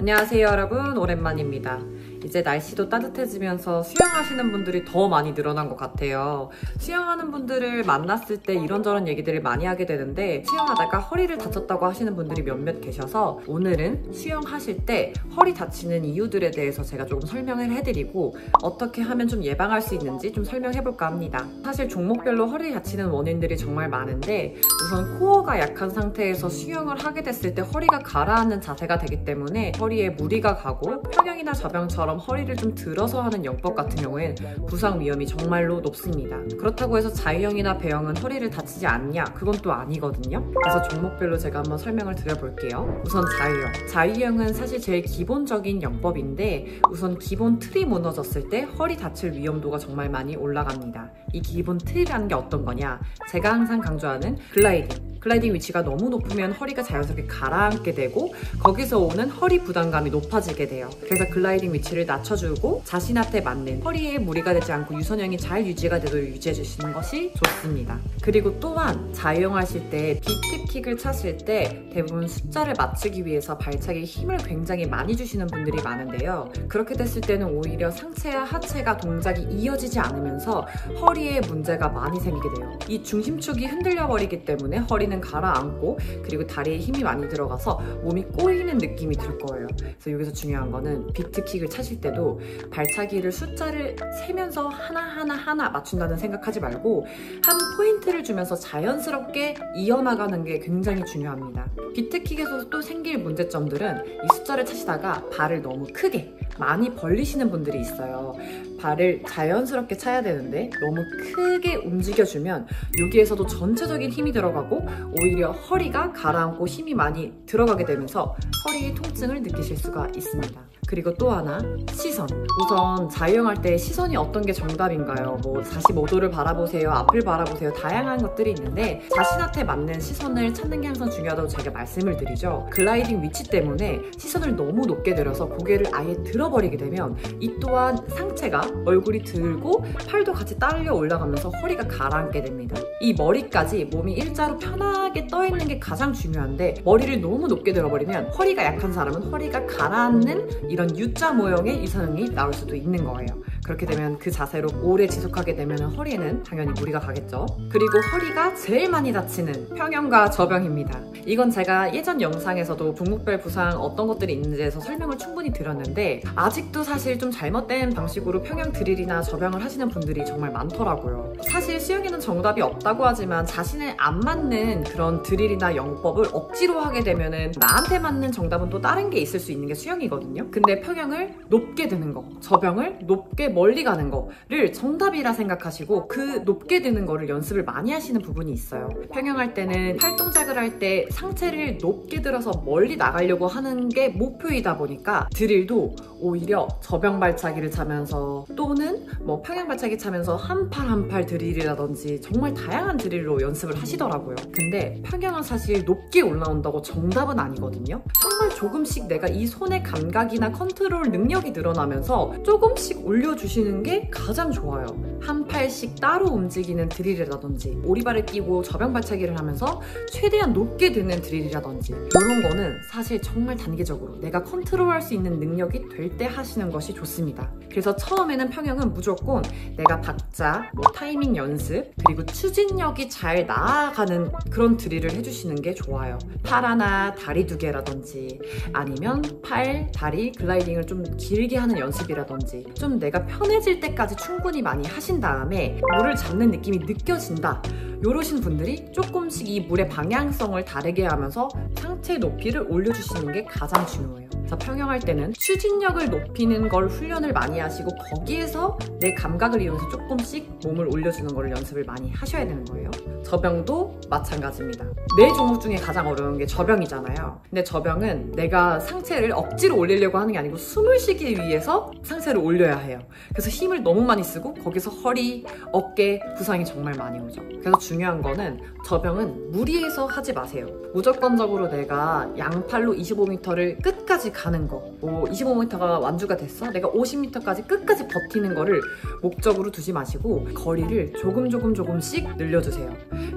안녕하세요 여러분, 오랜만입니다. 이제 날씨도 따뜻해지면서 수영하시는 분들이 더 많이 늘어난 것 같아요. 수영하는 분들을 만났을 때 이런저런 얘기들을 많이 하게 되는데, 수영하다가 허리를 다쳤다고 하시는 분들이 몇몇 계셔서 오늘은 수영하실 때 허리 다치는 이유들에 대해서 제가 조금 설명을 해드리고 어떻게 하면 좀 예방할 수 있는지 좀 설명해볼까 합니다. 사실 종목별로 허리 다치는 원인들이 정말 많은데, 우선 코어가 약한 상태에서 수영을 하게 됐을 때 허리가 가라앉는 자세가 되기 때문에 허리에 무리가 가고, 평영이나 저병처럼 허리를 좀 들어서 하는 영법 같은 경우엔 부상 위험이 정말로 높습니다. 그렇다고 해서 자유형이나 배영은 허리를 다치지 않냐? 그건 또 아니거든요. 그래서 종목별로 제가 한번 설명을 드려볼게요. 우선 자유형. 자유형은 사실 제일 기본적인 영법인데, 우선 기본 틀이 무너졌을 때 허리 다칠 위험도가 정말 많이 올라갑니다. 이 기본 틀이라는 게 어떤 거냐? 제가 항상 강조하는 글라이딩 위치가 너무 높으면 허리가 자연스럽게 가라앉게 되고, 거기서 오는 허리 부담감이 높아지게 돼요. 그래서 글라이딩 위치를 낮춰주고 자신한테 맞는, 허리에 무리가 되지 않고 유선형이 잘 유지가 되도록 유지해 주시는 것이 좋습니다. 그리고 또한 자유형 하실 때 비트킥을 차실 때 대부분 숫자를 맞추기 위해서 발차기에 힘을 굉장히 많이 주시는 분들이 많은데요. 그렇게 됐을 때는 오히려 상체와 하체가 동작이 이어지지 않으면서 허리에 문제가 많이 생기게 돼요. 이 중심축이 흔들려 버리기 때문에 허리는 가라앉고, 그리고 다리에 힘이 많이 들어가서 몸이 꼬이는 느낌이 들 거예요. 그래서 여기서 중요한 거는 비트킥을 차실 때도 발차기를 숫자를 세면서 하나 맞춘다는 생각하지 말고 한 포인트를 주면서 자연스럽게 이어나가는 게 굉장히 중요합니다. 비트킥에서 또 생길 문제점들은, 이 숫자를 차시다가 발을 너무 크게 많이 벌리시는 분들이 있어요. 발을 자연스럽게 차야 되는데 너무 크게 움직여주면 여기에서도 전체적인 힘이 들어가고 오히려 허리가 가라앉고 힘이 많이 들어가게 되면서 허리의 통증을 느끼실 수가 있습니다. 그리고 또 하나, 시선. 우선 자유형 할 때 시선이 어떤 게 정답인가요? 뭐 45도를 바라보세요, 앞을 바라보세요, 다양한 것들이 있는데 자신한테 맞는 시선을 찾는 게 항상 중요하다고 제가 말씀을 드리죠. 글라이딩 위치 때문에 시선을 너무 높게 들어서 고개를 아예 들어버리게 되면 이 또한 상체가, 얼굴이 들고 팔도 같이 딸려 올라가면서 허리가 가라앉게 됩니다. 이 머리까지 몸이 일자로 편하게 떠 있는 게 가장 중요한데, 머리를 너무 높게 들어버리면 허리가 약한 사람은 허리가 가라앉는 이런 U자 모형의 유선형이 나올 수도 있는 거예요. 그렇게 되면 그 자세로 오래 지속하게 되면 허리에는 당연히 무리가 가겠죠. 그리고 허리가 제일 많이 다치는 평형과 저병입니다. 이건 제가 예전 영상에서도 종목별 부상 어떤 것들이 있는지에서 설명을 충분히 드렸는데, 아직도 사실 좀 잘못된 방식으로 평형 드릴이나 저병을 하시는 분들이 정말 많더라고요. 사실 수영에는 정답이 없다고 하지만 자신에 안 맞는 그런 드릴이나 영법을 억지로 하게 되면은 나한테 맞는 정답은 또 다른 게 있을 수 있는 게 수영이거든요. 근데 평형을 높게 드는 거, 저병을 높게 멀리 가는 거를 정답이라 생각하시고 그 높게 드는 거를 연습을 많이 하시는 부분이 있어요. 평형할 때는 팔 동작을 할 때 상체를 높게 들어서 멀리 나가려고 하는 게 목표이다 보니까 드릴도 오히려 저병 발차기를 차면서, 또는 뭐 평형 발차기 차면서 한 팔 드릴이라든지 정말 다양한 드릴로 연습을 하시더라고요. 근데 평형은 사실 높게 올라온다고 정답은 아니거든요. 정말 조금씩 내가 이 손의 감각이나 컨트롤 능력이 늘어나면서 조금씩 올려주시는 게 가장 좋아요. 한 팔씩 따로 움직이는 드릴이라든지, 오리발을 끼고 저병 발차기를 하면서 최대한 높게 드는 드릴이라든지, 이런 거는 사실 정말 단계적으로 내가 컨트롤할 수 있는 능력이 될 때 하시는 것이 좋습니다. 그래서 처음에는 평형은 무조건 내가 박자, 타이밍 연습, 그리고 추진력이 잘 나아가는 그런 드릴을 해주시는 게 좋아요. 팔 하나, 다리 두 개라든지, 아니면 팔, 다리, 글라이딩을 좀 길게 하는 연습이라든지, 좀 내가 편해질 때까지 충분히 많이 하신 다음에 물을 잡는 느낌이 느껴진다, 이러신 분들이 조금씩 이 물의 방향성을 다르게 하면서 상체 높이를 올려주시는 게 가장 중요해요. 자, 평형할 때는 추진력을 높이는 걸 훈련을 많이 하시고, 거기에서 내 감각을 이용해서 조금씩 몸을 올려주는 걸 연습을 많이 하셔야 되는 거예요. 저병도 마찬가지입니다. 내 종목 중에 가장 어려운 게 저병이잖아요. 근데 저병은 내가 상체를 억지로 올리려고 하는 게 아니고 숨을 쉬기 위해서 상체를 올려야 해요. 그래서 힘을 너무 많이 쓰고 거기서 허리, 어깨 부상이 정말 많이 오죠. 그래서 중요한 거는 저병은 무리해서 하지 마세요. 무조건적으로 내가 양팔로 25m를 끝까지 가는 거, 뭐 25m가 완주가 됐어? 내가 50m까지 끝까지 버티는 거를 목적으로 두지 마시고 거리를 조금씩 늘려주세요.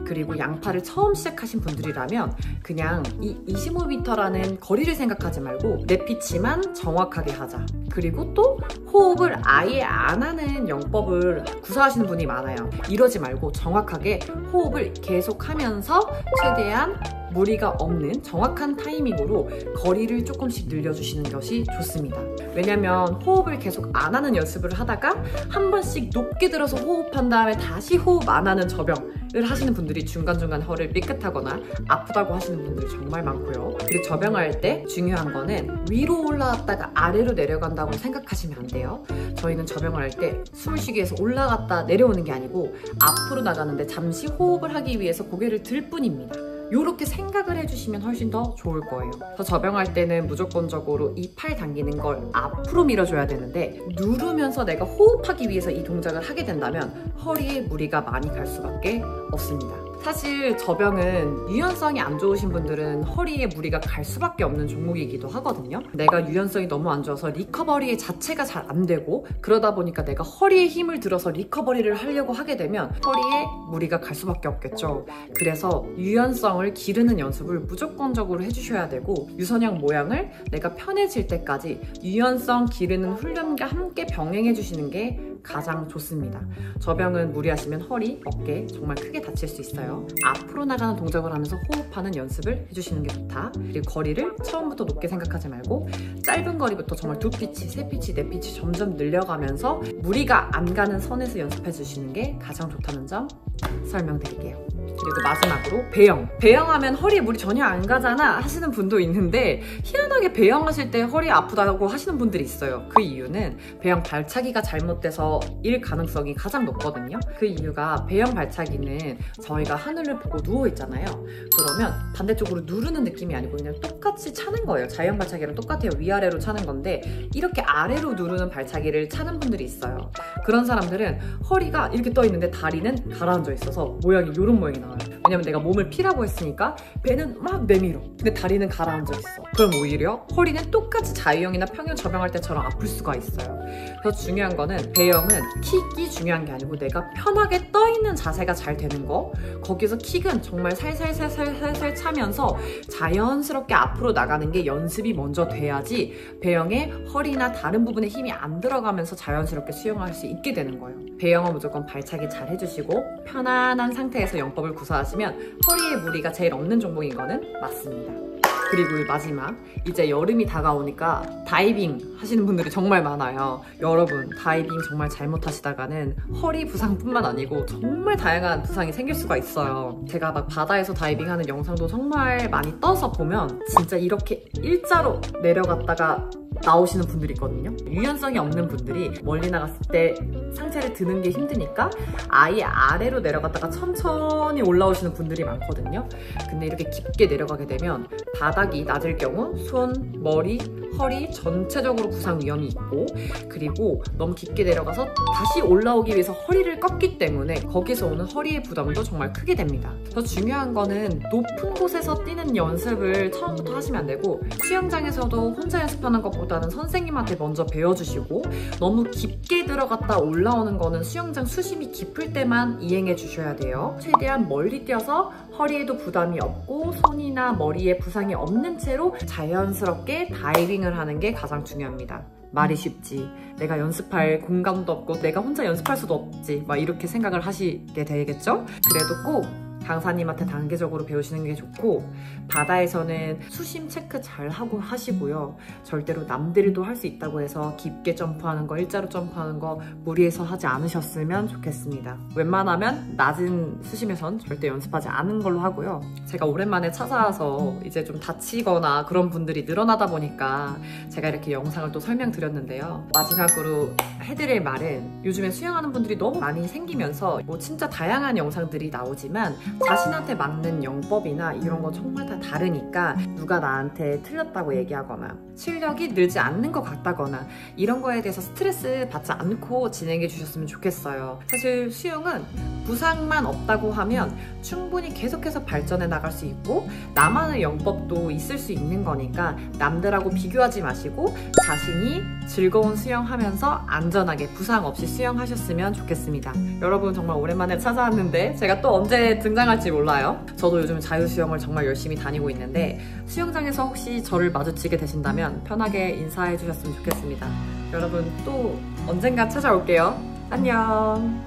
그리고 양팔을 처음 시작하신 분들이라면 그냥 이 25m라는 거리를 생각하지 말고 내 피치만 정확하게 하자. 그리고 또 호흡을 아예 안 하는 영법을 구사하시는 분이 많아요. 이러지 말고 정확하게 호흡을 계속 하면서 최대한 무리가 없는 정확한 타이밍으로 거리를 조금씩 늘려주시는 것이 좋습니다. 왜냐면 호흡을 계속 안 하는 연습을 하다가 한 번씩 높게 들어서 호흡한 다음에 다시 호흡 안 하는 저병을 하시는 분들이 중간중간 허리를 삐끗하거나 아프다고 하시는 분들이 정말 많고요. 그리고 저병할 때 중요한 거는 위로 올라왔다가 아래로 내려간다고 생각하시면 안 돼요. 저희는 저병을 할 때 숨을 쉬기 위해서 올라갔다 내려오는 게 아니고 앞으로 나가는데 잠시 호흡을 하기 위해서 고개를 들 뿐입니다. 이렇게 생각을 해주시면 훨씬 더 좋을 거예요. 저 저병할 때는 무조건적으로 이 팔 당기는 걸 앞으로 밀어줘야 되는데 누르면서 내가 호흡하기 위해서 이 동작을 하게 된다면 허리에 무리가 많이 갈 수밖에 없습니다. 사실 저병은 유연성이 안 좋으신 분들은 허리에 무리가 갈 수밖에 없는 종목이기도 하거든요. 내가 유연성이 너무 안 좋아서 리커버리 자체가 잘 안 되고 그러다 보니까 내가 허리에 힘을 들어서 리커버리를 하려고 하게 되면 허리에 무리가 갈 수밖에 없겠죠. 그래서 유연성을 기르는 연습을 무조건적으로 해주셔야 되고 유선형 모양을 내가 편해질 때까지 유연성 기르는 훈련과 함께 병행해 주시는 게 가장 좋습니다. 저병은 무리하시면 허리, 어깨 정말 크게 다칠 수 있어요. 앞으로 나가는 동작을 하면서 호흡하는 연습을 해주시는 게 좋다. 그리고 거리를 처음부터 높게 생각하지 말고 짧은 거리부터 정말 2피치, 3피치, 4피치 점점 늘려가면서 무리가 안 가는 선에서 연습해 주시는 게 가장 좋다는 점 설명드릴게요. 그리고 마지막으로 배영. 배영하면 허리에 무리 전혀 안 가잖아 하시는 분도 있는데 희한하게 배영하실 때 허리 아프다고 하시는 분들이 있어요. 그 이유는 배영 발차기가 잘못돼서 일 가능성이 가장 높거든요. 그 이유가 배영 발차기는 저희가 하늘을 보고 누워 있잖아요. 그러면 반대쪽으로 누르는 느낌이 아니고 그냥 똑같이 차는 거예요. 자연 발차기랑 똑같아요. 위아래로 차는 건데 이렇게 아래로 누르는 발차기를 차는 분들이 있어요. 그런 사람들은 허리가 이렇게 떠 있는데 다리는 가라앉아 있어서 모양이 이런 모양이 나와요. 왜냐면 내가 몸을 피라고 했으니까 배는 막 내밀어. 근데 다리는 가라앉아 있어. 그럼 오히려 허리는 똑같이 자유형이나 평형 저병할 때처럼 아플 수가 있어요. 그래서 중요한 거는 배영은 킥이 중요한 게 아니고 내가 편하게 떠 있는 자세가 잘 되는 거. 거기서 킥은 정말 살살살살살살 차면서 자연스럽게 앞으로 나가는 게 연습이 먼저 돼야지 배영에 허리나 다른 부분에 힘이 안 들어가면서 자연스럽게 수영할 수 있게 되는 거예요. 배영은 무조건 발차기 잘 해주시고 편안한 상태에서 영법을 구사하시면 허리에 무리가 제일 없는 종목인 거는 맞습니다. 그리고 마지막, 이제 여름이 다가오니까 다이빙 하시는 분들이 정말 많아요. 여러분, 다이빙 정말 잘못하시다가는 허리 부상뿐만 아니고 정말 다양한 부상이 생길 수가 있어요. 제가 막 바다에서 다이빙하는 영상도 정말 많이 떠서 보면 진짜 이렇게 일자로 내려갔다가 나오시는 분들이 있거든요. 유연성이 없는 분들이 멀리 나갔을 때 상체를 드는 게 힘드니까 아예 아래로 내려갔다가 천천히 올라오시는 분들이 많거든요. 근데 이렇게 깊게 내려가게 되면 바닥이 낮을 경우 손, 머리, 허리 전체적으로 부상 위험이 있고 그리고 너무 깊게 내려가서 다시 올라오기 위해서 허리를 꺾기 때문에 거기서 오는 허리의 부담도 정말 크게 됩니다. 더 중요한 거는 높은 곳에서 뛰는 연습을 처음부터 하시면 안 되고 수영장에서도 혼자 연습하는 것보다는 선생님한테 먼저 배워주시고 너무 깊게 들어갔다 올라오는 거는 수영장 수심이 깊을 때만 이행해 주셔야 돼요. 최대한 멀리 뛰어서 허리에도 부담이 없고 손이나 머리에 부상이 없는 채로 자연스럽게 다이빙을 하는 게 가장 중요합니다. 말이 쉽지. 내가 연습할 공간도 없고 내가 혼자 연습할 수도 없지. 막 이렇게 생각을 하시게 되겠죠? 그래도 꼭 강사님한테 단계적으로 배우시는 게 좋고 바다에서는 수심 체크 잘 하고 하시고요. 절대로 남들도 할 수 있다고 해서 깊게 점프하는 거, 일자로 점프하는 거 무리해서 하지 않으셨으면 좋겠습니다. 웬만하면 낮은 수심에선 절대 연습하지 않은 걸로 하고요. 제가 오랜만에 찾아와서 이제 좀 다치거나 그런 분들이 늘어나다 보니까 제가 이렇게 영상을 또 설명드렸는데요. 마지막으로 해드릴 말은 요즘에 수영하는 분들이 너무 많이 생기면서 뭐 진짜 다양한 영상들이 나오지만 자신한테 맞는 영법이나 이런 거 정말 다 다르니까 누가 나한테 틀렸다고 얘기하거나 실력이 늘지 않는 것 같다거나 이런 거에 대해서 스트레스 받지 않고 진행해 주셨으면 좋겠어요. 사실 수영은 부상만 없다고 하면 충분히 계속해서 발전해 나갈 수 있고 나만의 영법도 있을 수 있는 거니까 남들하고 비교하지 마시고 자신이 즐거운 수영하면서 안전하게 부상 없이 수영하셨으면 좋겠습니다. 여러분 정말 오랜만에 찾아왔는데 제가 또 언제 등장할지 몰라요. 저도 요즘 자유수영을 정말 열심히 다니고 있는데 수영장에서 혹시 저를 마주치게 되신다면 편하게 인사해 주셨으면 좋겠습니다. 여러분 또 언젠가 찾아올게요. 안녕.